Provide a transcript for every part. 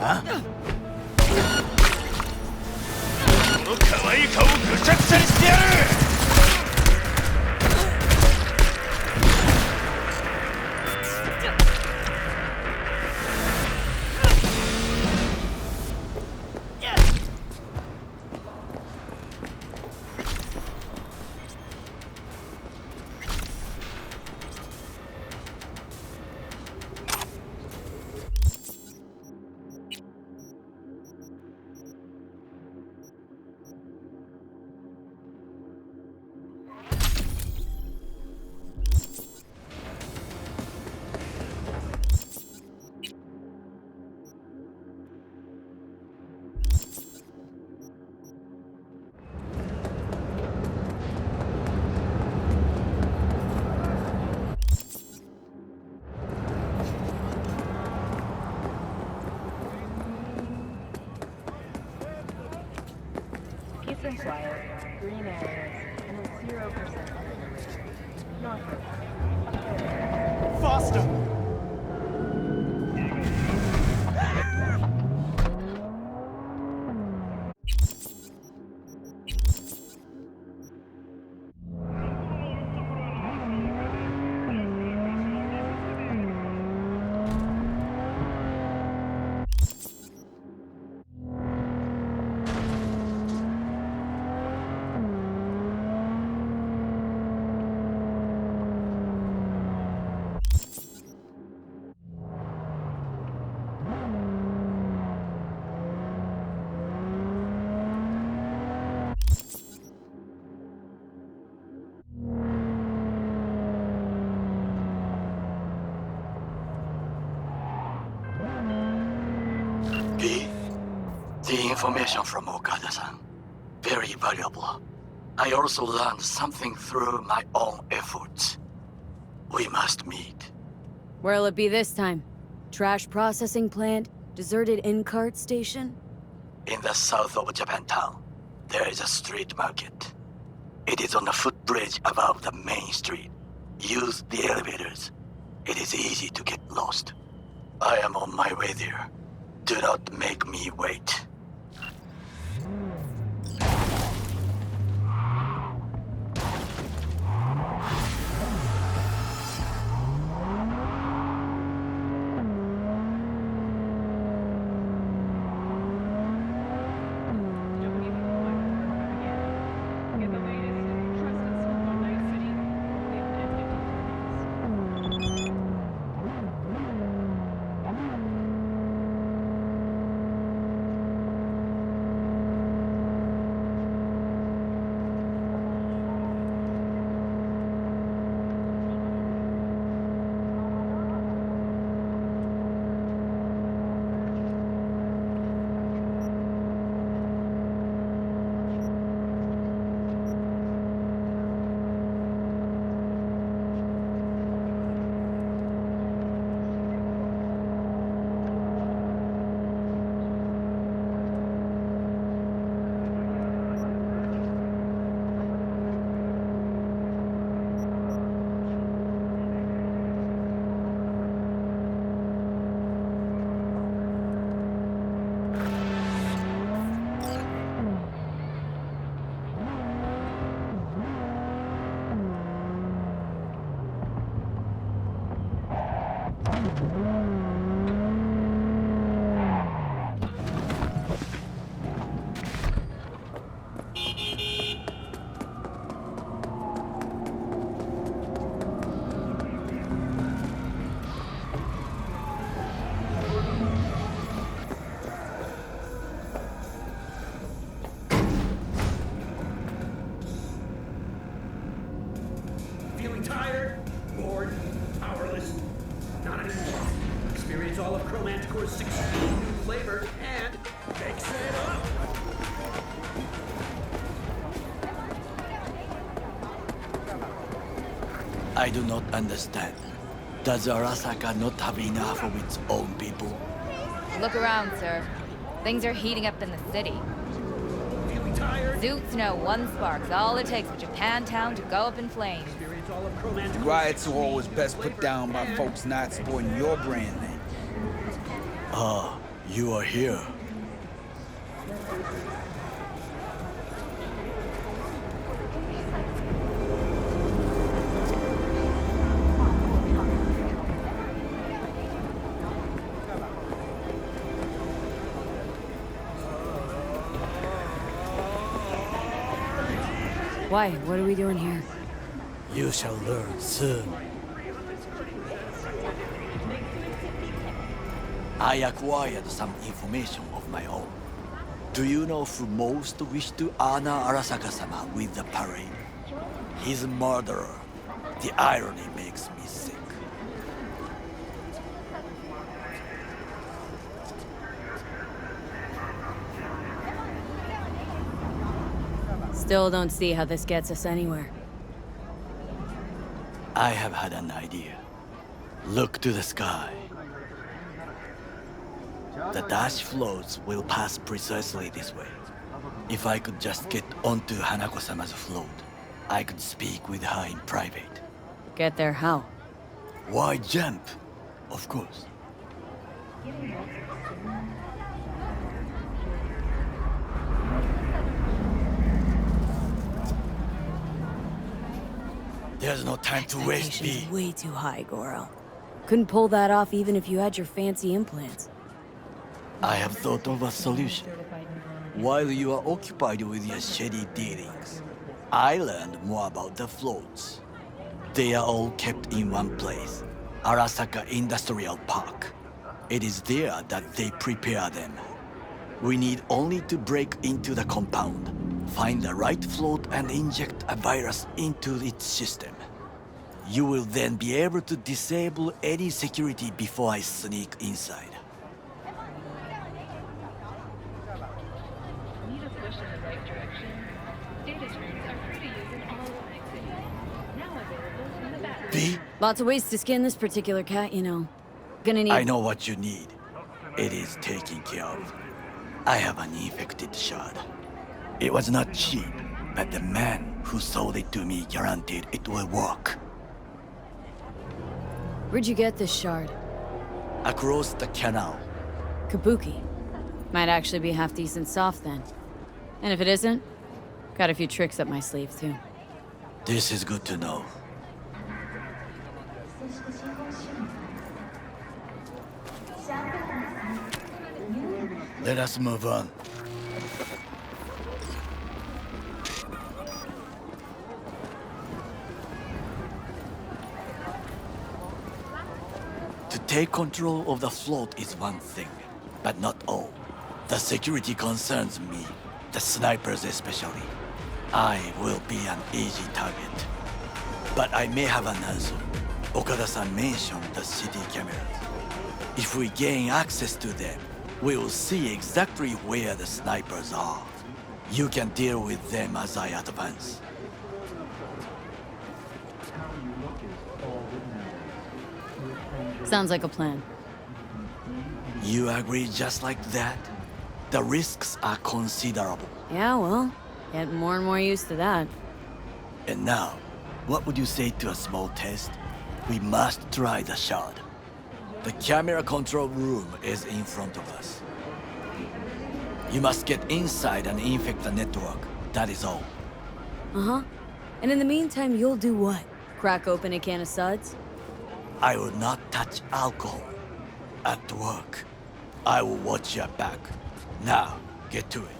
あ？この可愛い顔をぐちゃぐちゃにしてやる！And quiet, green areas, and a 0% North. Faster! The information from Okada-san, very valuable. I also learned something through my own efforts. We must meet. Where'll it be this time? Trash processing plant? Deserted in-cart station? In the south of Japantown, there is a street market. It is on the footbridge above the main street. Use the elevators. It is easy to get lost. I am on my way there. Do not make me wait. Feeling tired, bored, powerless? Not anymore. Experience all of Chromanticore's 16 new flavors and mix it up! I do not understand. Does Arasaka not have enough of its own people? Look around, sir. Things are heating up in the city. Feeling tired? Zoots know one spark's all it takes for Japantown to go up in flames. Experience all of Chromanticore's Riots are 16 always best put down by and folks not supporting your brand name. Oh, You are here. Why? What are we doing here? You shall learn soon. I acquired some information of my own. Do you know who most wished to honor Arasaka-sama with the parade? His murderer. The irony makes me sick. Still don't see how this gets us anywhere. I have had an idea. Look to the sky. The dash floats will pass precisely this way. If I could just get onto Hanako-sama's float, I could speak with her in private. Get there how? Why jump? Of course. There's no time to waste, B. Expectations way too high, Goro. Couldn't pull that off even if you had your fancy implants. I have thought of a solution. While you are occupied with your shady dealings, I learned more about the floats. They are all kept in one place, Arasaka Industrial Park. It is there that they prepare them. We need only to break into the compound, find the right float and inject a virus into its system. You will then be able to disable any security before I sneak inside. Need a push in the right direction? Data streams are free to use in all Atlantic cities. Now available in the battery. B, Lots of ways to skin this particular cat, you know. Gonna need... I know what you need. It is taken care of. I have an infected shard. It was not cheap, but the man who sold it to me guaranteed it will work. Where'd you get this shard? Across the canal. Kabuki. Might actually be half decent soft then. And if it isn't, got a few tricks up my sleeve too. This is good to know. Let us move on. To take control of the float is one thing, but not all. The security concerns me, the snipers especially. I will be an easy target. But I may have an answer. Okada-san mentioned the city cameras. If we gain access to them, we will see exactly where the snipers are. You can deal with them as I advance. Sounds like a plan. You agree just like that? The risks are considerable. Yeah, well, get more and more used to that. And now, what would you say to a small test? We must try the shard. The camera control room is in front of us. You must get inside and infect the network. That is all. Uh-huh. And in the meantime, you'll do what? Crack open a can of suds? I will not touch alcohol. At work, I will watch your back. Now, get to it.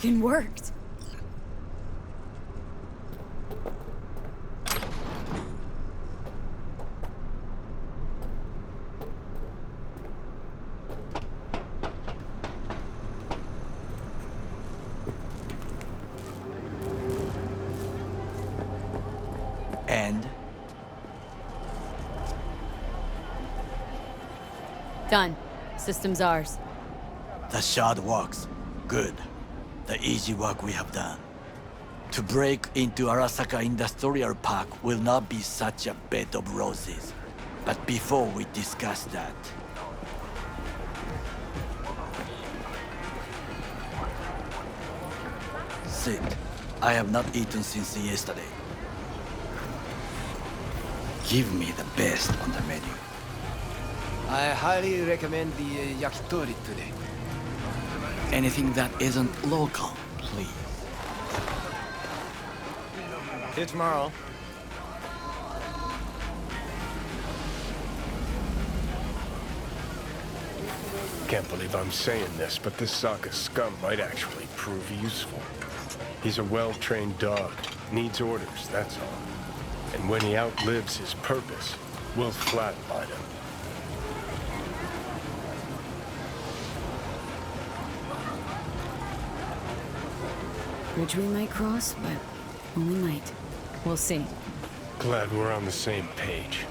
fucking worked. And Done. System's ours. the shard works. Good. The easy work we have done. To break into Arasaka Industrial Park will not be such a bed of roses. But before we discuss that, sit. I have not eaten since yesterday. Give me the best on the menu. I highly recommend the yakitori today. Anything that isn't local, please. See you tomorrow. Can't believe I'm saying this, but this Sokka scum might actually prove useful. He's a well-trained dog. Needs orders, that's all. And when he outlives his purpose, we'll flatline him. Bridge we might cross, but only might. We'll see. Glad we're on the same page.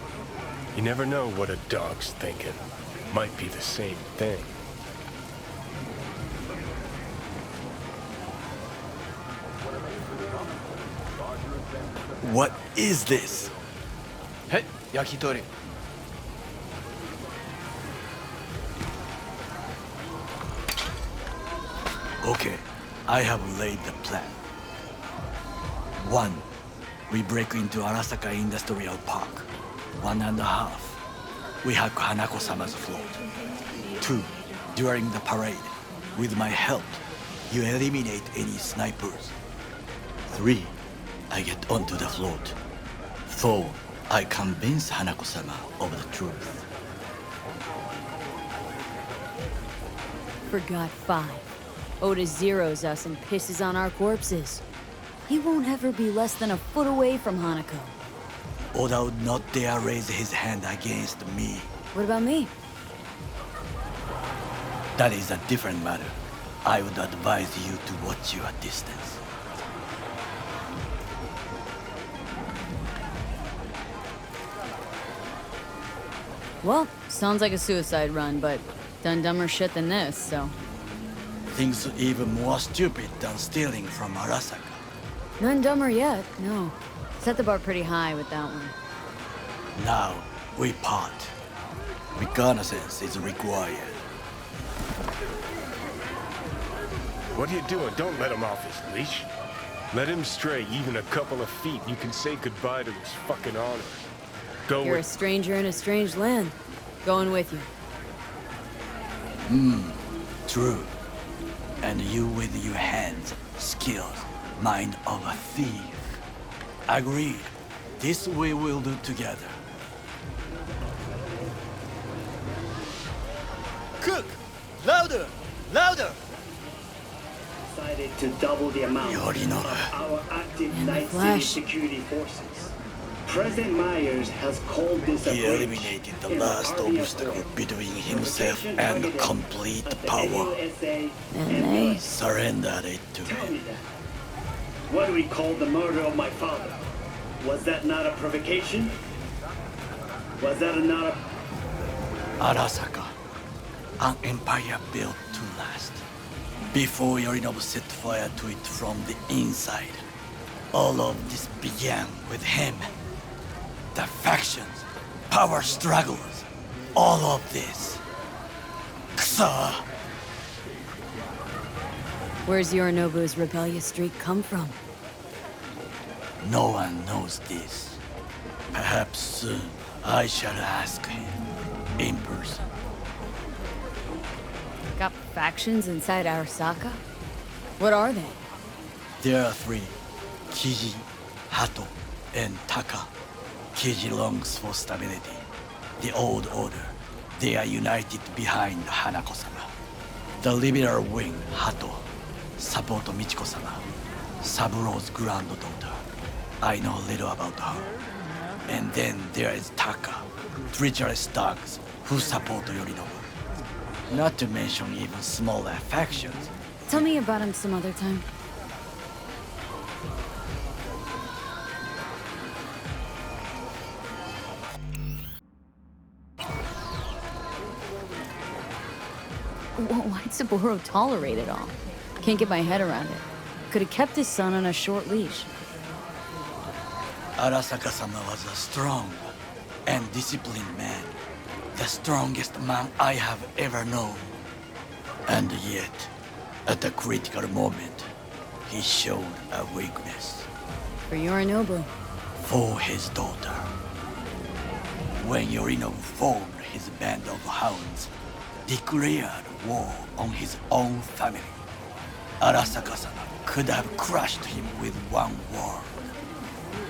You never know what a dog's thinking. Might be the same thing. What is this? Hey, yakitori. Okay, I have laid the plan. 1. We break into Arasaka Industrial Park. 1.5. We hack Hanako-sama's float. 2. During the parade, with my help, you eliminate any snipers. 3. I get onto the float. 4. I convince Hanako-sama of the truth. Forgot 5. Oda zeroes us and pisses on our corpses. He won't ever be less than a foot away from Hanako. Oda would not dare raise his hand against me. What about me? That is a different matter. I would advise you to watch your distance. Well, sounds like a suicide run, but done dumber shit than this, so... Things even more stupid than stealing from Arasaka. None dumber yet, no. Set the bar pretty high with that one. Now, we part. Reconnaissance is required. What are you doing? Don't let him off his leash. Let him stray even a couple of feet. You can say goodbye to his fucking honor. Go You're a with... stranger in a strange land. Going with you. True. And you with your hands, skills, mind of a thief. Agreed. This we will do together. Cook! Louder! Louder! Decided to double the amount Yorinobu. of our active And the Night City Flash. security forces. President Myers has called this a He breach eliminated the in last army of obstacle war. between himself Protection and targeted complete at the power. AUSA And and they- us. Surrendered it to Tell him. me that. What do we call the murder of my father? Was that not a provocation? Was that not a... Arasaka, an empire built to last. Before Yorinobu set fire to it from the inside, all of this began with him. The factions, power struggles, all of this. Ksa! Where's Yorinobu's rebellious streak come from? No one knows this. Perhaps soon I shall ask him in person. Got factions inside Arasaka? What are they? There are 3. Kiji, Hato, and Taka. Kiji longs for stability. The old order. They are united behind Hanako-sama. The liberal wing, Hato, Sapoto Michiko-sama, Saburo's granddaughter. I know little about her. And then there is Taka, treacherous dogs who support Yorinobu. Not to mention even smaller factions. Tell me about him some other time. Why'd Saburo tolerate it all? Can't get my head around it. Could have kept his son on a short leash. Arasaka-sama was a strong and disciplined man. The strongest man I have ever known. And yet, at the critical moment, he showed a weakness. For Yorinobu. For his daughter. When Yorinobu formed his band of hounds, declared war on his own family, Arasaka-sama could have crushed him with one word.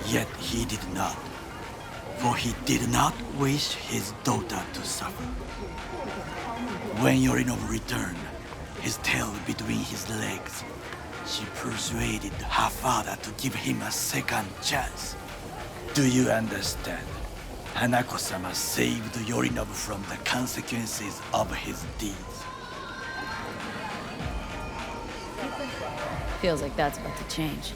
Yet he did not, for he did not wish his daughter to suffer. When Yorinobu returned, his tail between his legs, she persuaded her father to give him a second chance. Do you understand? Hanako-sama saved Yorinobu from the consequences of his deeds. Feels like that's about to change.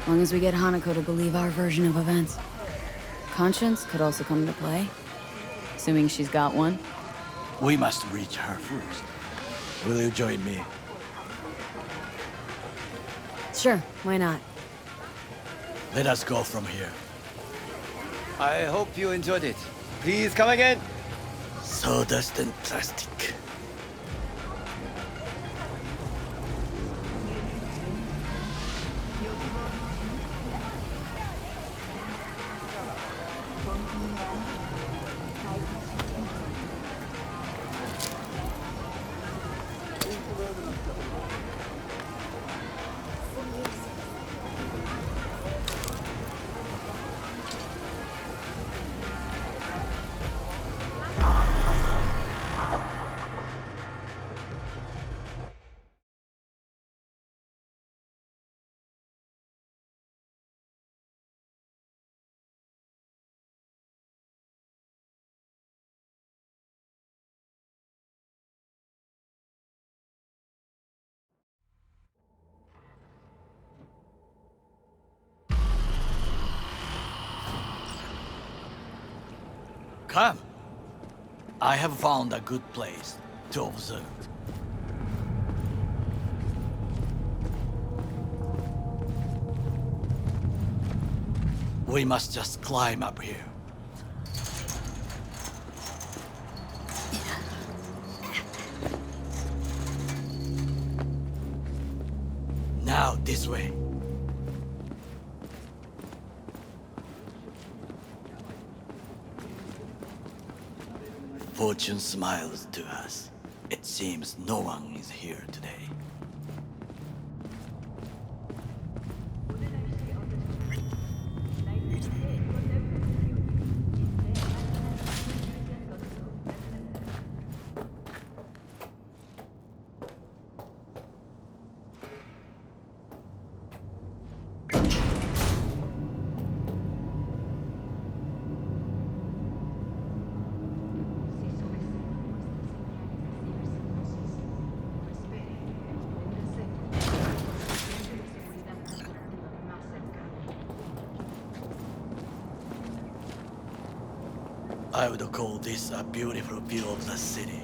As long as we get Hanako to believe our version of events. Conscience could also come into play. Assuming she's got one. We must reach her first. Will you join me? Sure, why not? Let us go from here. I hope you enjoyed it. Please come again. Sawdust and plastic. Come. I have found a good place to observe. We must just climb up here. Now this way. Fortune smiles to us. It seems no one is here today. I would call this a beautiful view of the city,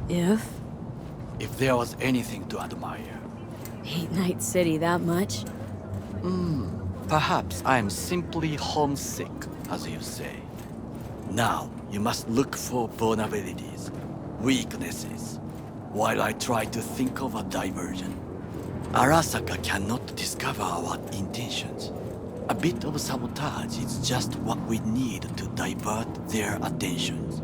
If? if there was anything to admire. Hate Night City that much? Perhaps I am simply homesick, as you say. Now, you must look for vulnerabilities, weaknesses, while I try to think of a diversion. Arasaka cannot discover our intentions. A bit of sabotage is just what we need to divert their attentions.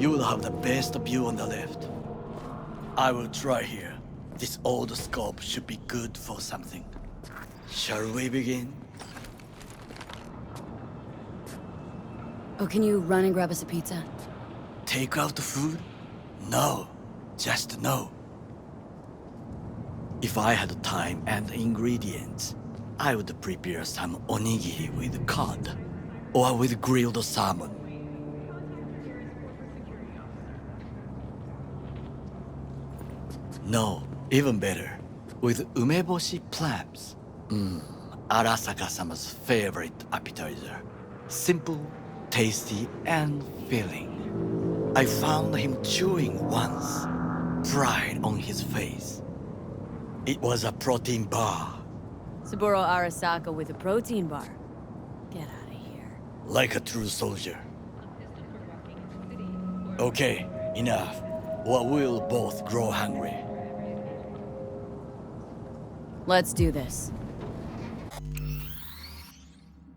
You will have the best view on the left. I will try here. This old scope should be good for something. Shall we begin? Oh, can you run and grab us a pizza? takeout food? No, just no. If I had time and ingredients, I would prepare some onigiri with cod or with grilled salmon. No, even better, with umeboshi clams. Arasaka-sama's favorite appetizer. Simple, tasty, and filling. I found him chewing once, pride on his face. It was a protein bar. Saburo Arasaka with a protein bar. Get out of here. Like a true soldier. Okay, enough. Or we'll both grow hungry. Let's do this.